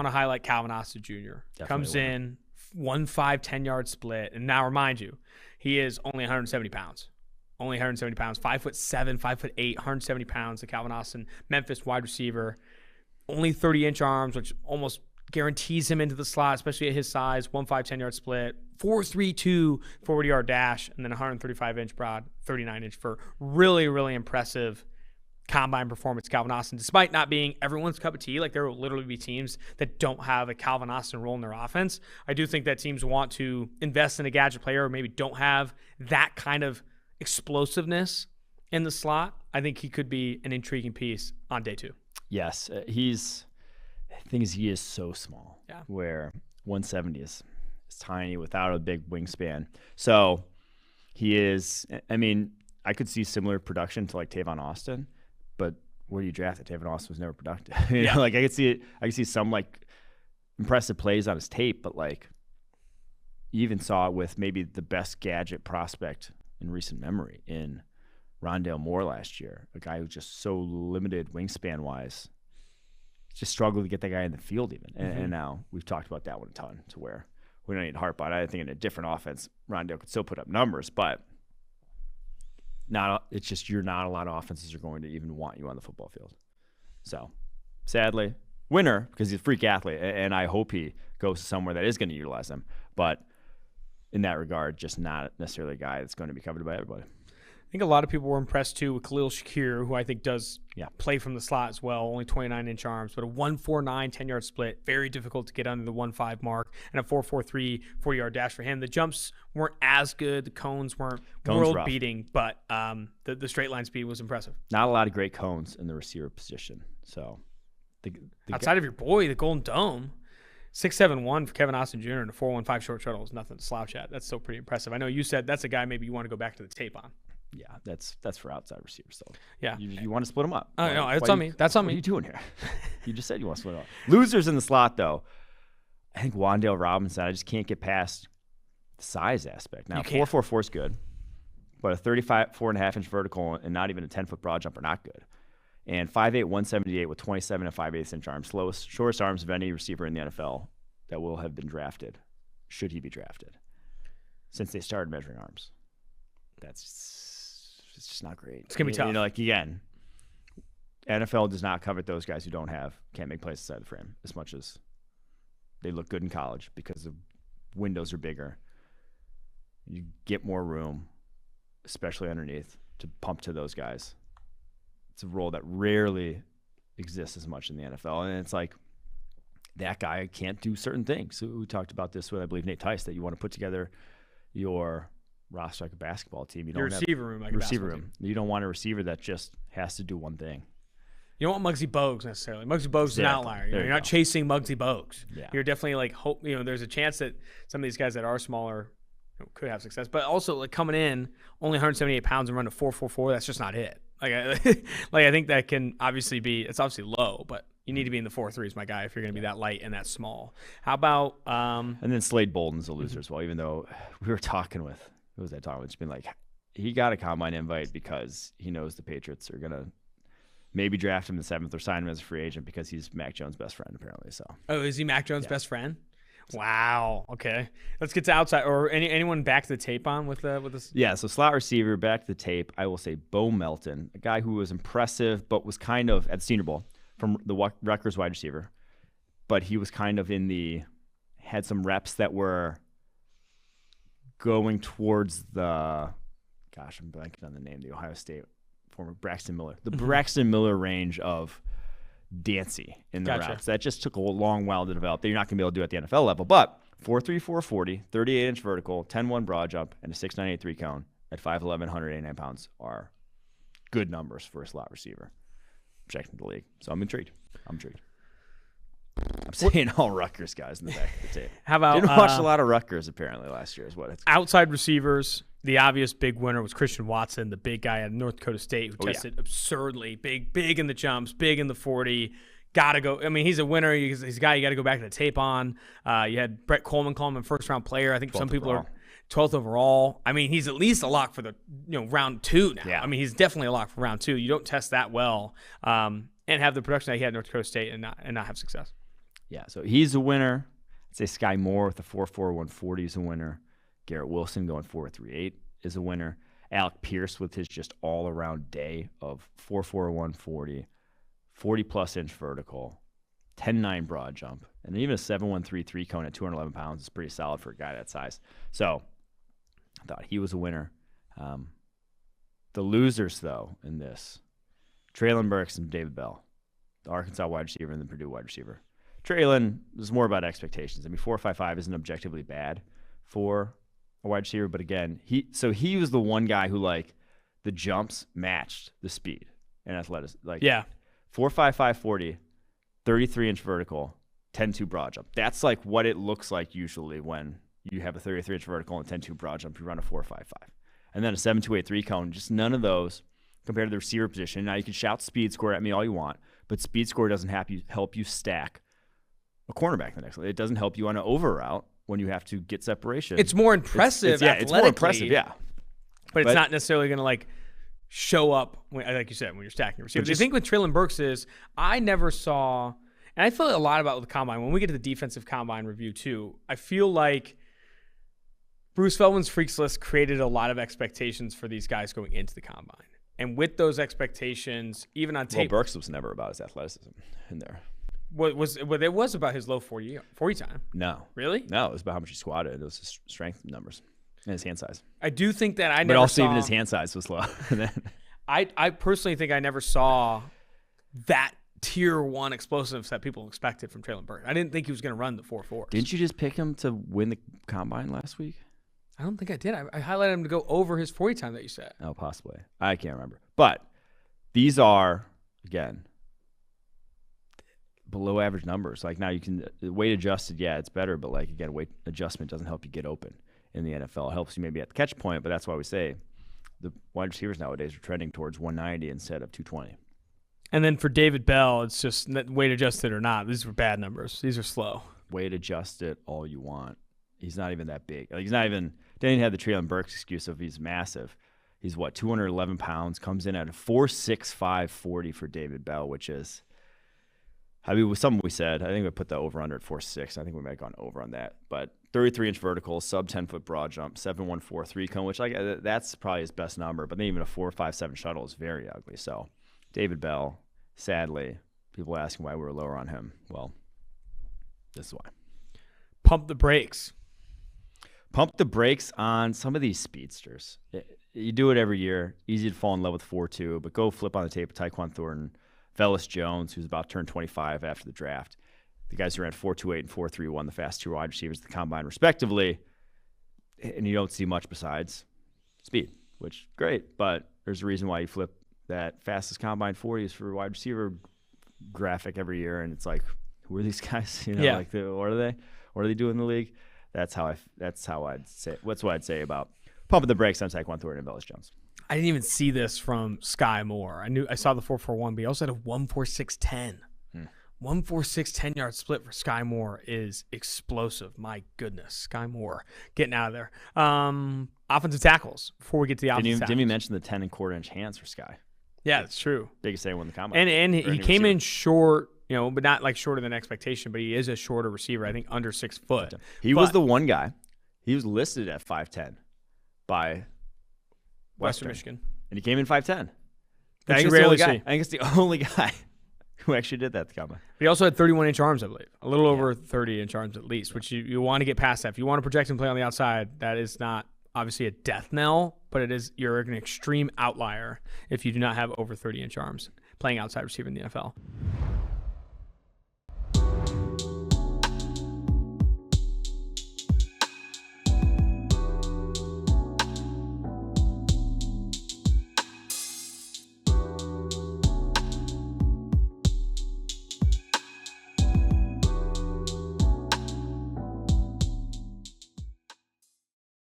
want to highlight Calvin Austin Jr. Definitely Comes in, 1.5, 10-yard split. And now remind you, he is only 170 pounds. Only 170 pounds. 5'7", 5'8", 170 pounds. The Calvin Austin, Memphis wide receiver. Only 30-inch arms, which almost guarantees him into the slot, especially at his size. 1.5, 10-yard split. 4.32 40-yard dash. And then 135-inch broad, 39-inch for really, really impressive combine performance. Calvin Austin, despite not being everyone's cup of tea, like there will literally be teams that don't have a Calvin Austin role in their offense. I do think that teams want to invest in a gadget player or maybe don't have that kind of explosiveness in the slot. I think he could be an intriguing piece on day 2. Yes, the thing is he is so small. Yeah. Where 170 is tiny without a big wingspan. So he is. I mean, I could see similar production to like Tavon Austin, but where do you draft it? Tavon Austin was never productive. You know, like I could see it. I could see some like impressive plays on his tape, but like you even saw it with maybe the best gadget prospect in recent memory in Rondale Moore last year, a guy who's just so limited wingspan wise, just struggled to get that guy in the field even. And now we've talked about that one a ton to where we don't need to harp on it. I think in a different offense, Rondale could still put up numbers, but it's just you're not a lot of offenses are going to even want you on the football field. So sadly, winner because he's a freak athlete, and I hope he goes to somewhere that is going to utilize him. But in that regard, just not necessarily a guy that's going to be covered by everybody. I think a lot of people were impressed too with Khalil Shakir, who I think does play from the slot as well. Only 29-inch arms, but a 1.49 10-yard split. Very difficult to get under the 1.5 mark, and a 4.43 40-yard dash for him. The jumps weren't as good. The cones weren't world-beating, but the straight line speed was impressive. Not a lot of great cones in the receiver position. So outside of your boy, the Golden Dome, 6'7" for Kevin Austin Jr. and a 4.15 short shuttle is nothing to slouch at. That's still pretty impressive. I know you said that's a guy maybe you want to go back to the tape on. Yeah, that's for outside receivers. So yeah, you want to split them up. Oh no, that's on me. That's on me. What are you doing here? You just said you want to split them up. Losers in the slot though. I think Wandale Robinson. I just can't get past the size aspect. Now 4.44 is good, but a 4.5-inch vertical and not even a 10-foot broad jump are not good. And 5'8", 178 with 27 and 5/8-inch arms, shortest arms of any receiver in the NFL that will have been drafted, should he be drafted, since they started measuring arms. It's just not great. It's gonna be tough. You know, like again, NFL does not covet those guys who can't make plays inside the frame as much as they look good in college because the windows are bigger. You get more room, especially underneath, to pump to those guys. It's a role that rarely exists as much in the NFL, and it's like that guy can't do certain things. So we talked about this with, I believe, Nate Tice, that you want to put together your roster like a basketball team. You don't have receiver room like a basketball team. You don't want a receiver that just has to do one thing. You don't want Muggsy Bogues necessarily. Muggsy Bogues is an outlier. You're not chasing Muggsy Bogues. Yeah. You're definitely like there's a chance that some of these guys that are smaller could have success, but also like coming in only 178 pounds and running a 4.44. That's just not it. I think that can obviously it's obviously low, but you need to be in the 4.3s, my guy, if you're going to be that light and that small. How about and then Slade Bolden's a loser as well, even though we were talking with, who was I talking with? It's been like, he got a combine invite because he knows the Patriots are going to maybe draft him in the 7th or sign him as a free agent because he's Mac Jones' best friend, apparently. So. Oh, is he Mac Jones' best friend? Wow. Okay. Let's get to outside or anyone back to the tape on with this. Yeah. So slot receiver, back to the tape. I will say Bo Melton, a guy who was impressive, but was kind of at the Senior Bowl from the Rutgers wide receiver, but he was kind of had some reps that were going towards I'm blanking on the name, the Ohio State former Braxton Miller, the Braxton Miller range of Dancy in the routes. That just took a long while to develop that you're not going to be able to do at the NFL level. But 4.3, 4.40, 38-inch vertical, 10-1 broad jump, and a 6.98 3-cone at 5'11", 189 pounds are good numbers for a slot receiver projecting the league. So I'm intrigued. I'm seeing all Rutgers guys in the back of the tape. How about didn't watch a lot of Rutgers apparently last year is what it's outside receivers. The obvious big winner was Christian Watson, the big guy at North Dakota State who tested absurdly big in the jumps, big in the 40. Gotta go. I mean, he's a winner. He's a guy you got to go back to the tape on. You had Brett Coleman call him a first-round player. I think some people are 12th overall. I mean, he's at least a lock for the round 2 now. Yeah. I mean, he's definitely a lock for round 2. You don't test that well and have the production that he had at North Dakota State and not have success. Yeah, so he's a winner. I'd say Sky Moore with the 4.4 140 is a winner. Garrett Wilson going 4.38 is a winner. Alec Pierce with his just all-around day of 4.4 140, 40-plus inch vertical, 10.9 broad jump, and even a 7.133 cone at 211 pounds is pretty solid for a guy that size. So I thought he was a winner. The losers, though, in this, Traylon Burks and David Bell, the Arkansas wide receiver and the Purdue wide receiver. Traylon is more about expectations. I mean, 4.55 isn't objectively bad for a wide receiver, but again, he was the one guy who, like, the jumps matched the speed and athleticism. Like, 4.55 40, 33-inch vertical, 10.2 broad jump. That's like what it looks like usually when you have a 33-inch vertical and 10.2 broad jump. You run a 4.55, and then a 7.283 cone. Just none of those compared to the receiver position. Now you can shout speed score at me all you want, but speed score doesn't help you stack a cornerback the next one. It doesn't help you on an over route when you have to get separation. It's more impressive. It's more impressive, yeah. But it's not necessarily going to, like, show up, like you said, when you're stacking your receivers. I think with Traylon Burks is, I never saw, and I feel a lot about with the combine. When we get to the defensive combine review too, I feel like Bruce Feldman's Freaks List created a lot of expectations for these guys going into the combine. And with those expectations, even on tape. Well, Burks was never about his athleticism in there. It was about his low 40 time. No. Really? No, it was about how much he squatted. It was his strength numbers and his hand size. I do think that I never But also saw, even his hand size was low. I personally think I never saw that tier 1 explosives that people expected from Traylon Burks. I didn't think he was going to run the 4.4s. Didn't you just pick him to win the combine last week? I don't think I did. I highlighted him to go over his 40 time that you said. Oh, possibly. I can't remember. But these are, again, below average numbers. Like, now you can weight adjusted, yeah, it's better, but, like, again, weight adjustment doesn't help you get open in the NFL. It helps you maybe at the catch point, but that's why we say the wide receivers nowadays are trending towards 190 instead of 220. And then for David Bell, it's just weight adjusted or not. These were bad numbers. These are slow. Weight adjusted all you want. He's not even that big. Like, he's not even – didn't even have the Traylon Burks excuse of he's massive. He's, 211 pounds, comes in at a 4.65 40 for David Bell, which is – I mean, with something we said, I think we put the over-under at 4.6. I think we might have gone over on that. But 33-inch vertical, sub-10-foot broad jump, 7.143 cone, which that's probably his best number. But then even a 4.57 shuttle is very ugly. So David Bell, sadly, people asking why we were lower on him. Well, this is why. Pump the brakes. Pump the brakes on some of these speedsters. You do it every year. Easy to fall in love with 4.2, but go flip on the tape of Tyquan Thornton, Velus Jones, who's about to turn 25 after the draft. The guys who ran 4.28 and 4.31, the fast two wide receivers at the combine, respectively. And you don't see much besides speed, which great, but there's a reason why you flip that fastest combine 40s for wide receiver graphic every year, and it's like, who are these guys? What are they? What are they doing in the league? That's how I'd say. What's what I'd say about pumping the brakes on Tyquan Thornton and Velus Jones. I didn't even see this from Sky Moore. I saw the 4.41, but he also had a 1.4610. 1.46 10-yard split for Sky Moore is explosive. My goodness, Sky Moore getting out of there. Offensive tackles. Before we get to the offensive tackles, didn't you mention the 10.25-inch hands for Sky? Yeah, that's true. Biggest thing won the combine. And he came in short, but not like shorter than expectation. But he is a shorter receiver. I think under 6 foot. He was the one guy. He was listed at 5'10" by Western Michigan, and he came in 5'10". I think it's the only guy who actually did that at the combine. He also had 31-inch arms, I believe. A little over 30-inch arms at least, which you want to get past that. If you want to project and play on the outside, that is not obviously a death knell, but you're an extreme outlier if you do not have over 30-inch arms playing outside receiver in the NFL.